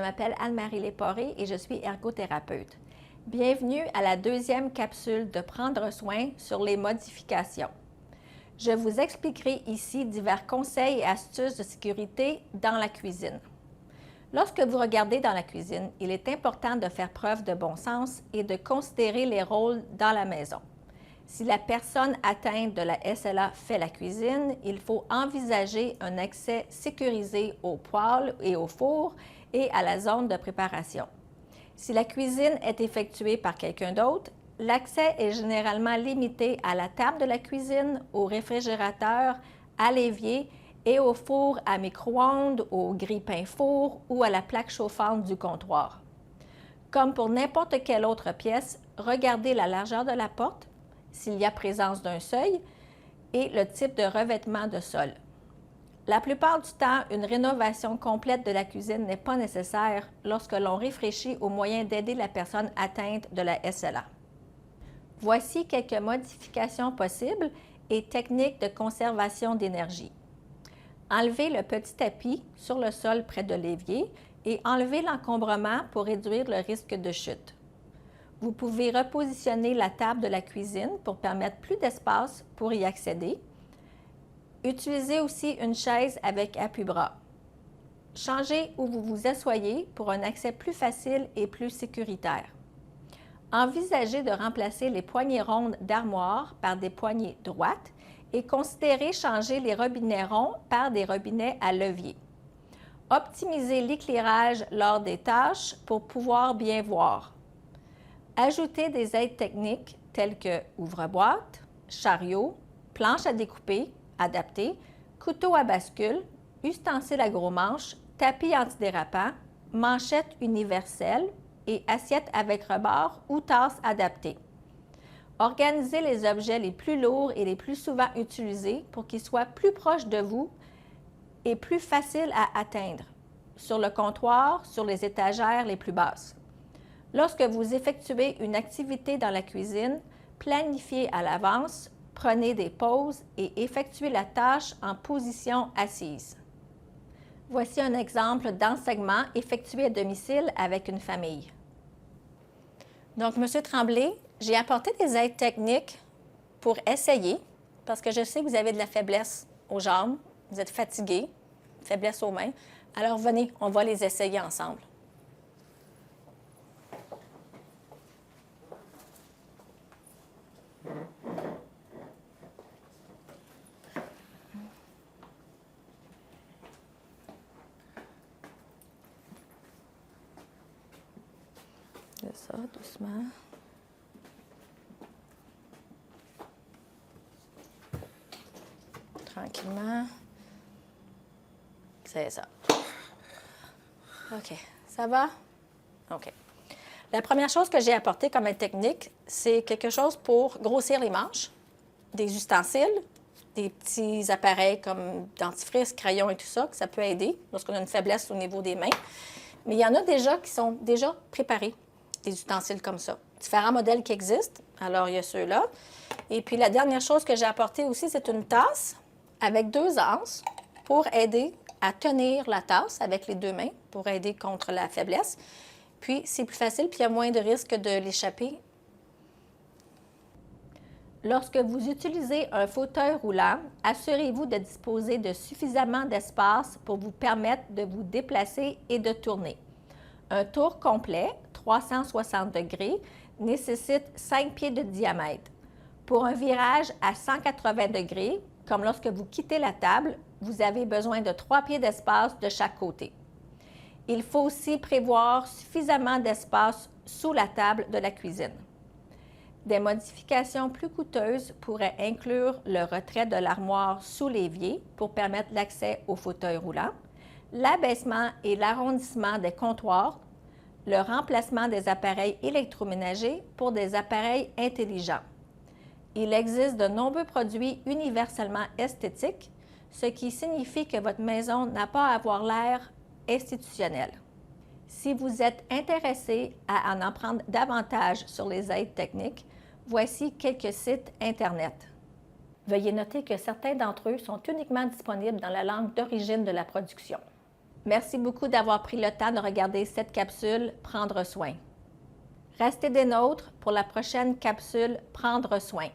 m'appelle Anne-Marie Léporé et je suis ergothérapeute. Bienvenue à la deuxième capsule de Prendre soin sur les modifications. Je vous expliquerai ici divers conseils et astuces de sécurité dans la cuisine. Lorsque vous regardez dans la cuisine, il est important de faire preuve de bon sens et de considérer les rôles dans la maison. Si la personne atteinte de la SLA fait la cuisine, il faut envisager un accès sécurisé aux poêles et au four et à la zone de préparation. Si la cuisine est effectuée par quelqu'un d'autre, l'accès est généralement limité à la table de la cuisine, au réfrigérateur, à l'évier et au four à micro-ondes, au grille-pain four ou à la plaque chauffante du comptoir. Comme pour n'importe quelle autre pièce, regardez la largeur de la porte, s'il y a présence d'un seuil, et le type de revêtement de sol. La plupart du temps, une rénovation complète de la cuisine n'est pas nécessaire lorsque l'on réfléchit aux moyens d'aider la personne atteinte de la SLA. Voici quelques modifications possibles et techniques de conservation d'énergie. Enlevez le petit tapis sur le sol près de l'évier et enlevez l'encombrement pour réduire le risque de chute. Vous pouvez repositionner la table de la cuisine pour permettre plus d'espace pour y accéder. Utilisez aussi une chaise avec appuie-bras. Changez où vous vous asseyez pour un accès plus facile et plus sécuritaire. Envisagez de remplacer les poignées rondes d'armoire par des poignées droites et considérez changer les robinets ronds par des robinets à levier. Optimisez l'éclairage lors des tâches pour pouvoir bien voir. Ajoutez des aides techniques telles que ouvre-boîte, chariot, planche à découper, adaptée, couteau à bascule, ustensile à gros manches, tapis antidérapant, manchette universelle et assiette avec rebord ou tasse adaptée. Organisez les objets les plus lourds et les plus souvent utilisés pour qu'ils soient plus proches de vous et plus faciles à atteindre, sur le comptoir, sur les étagères les plus basses. Lorsque vous effectuez une activité dans la cuisine, planifiez à l'avance, prenez des pauses et effectuez la tâche en position assise. Voici un exemple d'enseignement effectué à domicile avec une famille. Donc, M. Tremblay, j'ai apporté des aides techniques pour essayer, parce que je sais que vous avez de la faiblesse aux jambes, vous êtes fatigué, faiblesse aux mains. Alors, venez, on va les essayer ensemble. C'est ça, doucement. Tranquillement. C'est ça. OK. Ça va? OK. La première chose que j'ai apportée comme aide technique, c'est quelque chose pour grossir les manches, des ustensiles, des petits appareils comme dentifrice, crayon et tout ça, que ça peut aider lorsqu'on a une faiblesse au niveau des mains. Mais il y en a déjà qui sont déjà préparés, des ustensiles comme ça. Différents modèles qui existent. Alors, il y a ceux-là. Et puis, la dernière chose que j'ai apportée aussi, c'est une tasse avec 2 anses pour aider à tenir la tasse avec les 2 mains, pour aider contre la faiblesse. Puis, c'est plus facile, puis il y a moins de risque de l'échapper. Lorsque vous utilisez un fauteuil roulant, assurez-vous de disposer de suffisamment d'espace pour vous permettre de vous déplacer et de tourner. Un tour complet, 360 degrés, nécessite 5 pieds de diamètre. Pour un virage à 180 degrés, comme lorsque vous quittez la table, vous avez besoin de 3 pieds d'espace de chaque côté. Il faut aussi prévoir suffisamment d'espace sous la table de la cuisine. Des modifications plus coûteuses pourraient inclure le retrait de l'armoire sous l'évier pour permettre l'accès au fauteuil roulant, l'abaissement et l'arrondissement des comptoirs, le remplacement des appareils électroménagers pour des appareils intelligents. Il existe de nombreux produits universellement esthétiques, ce qui signifie que votre maison n'a pas à avoir l'air institutionnel. Si vous êtes intéressé à en apprendre davantage sur les aides techniques, voici quelques sites Internet. Veuillez noter que certains d'entre eux sont uniquement disponibles dans la langue d'origine de la production. Merci beaucoup d'avoir pris le temps de regarder cette capsule Prendre soin. Restez des nôtres pour la prochaine capsule Prendre soin.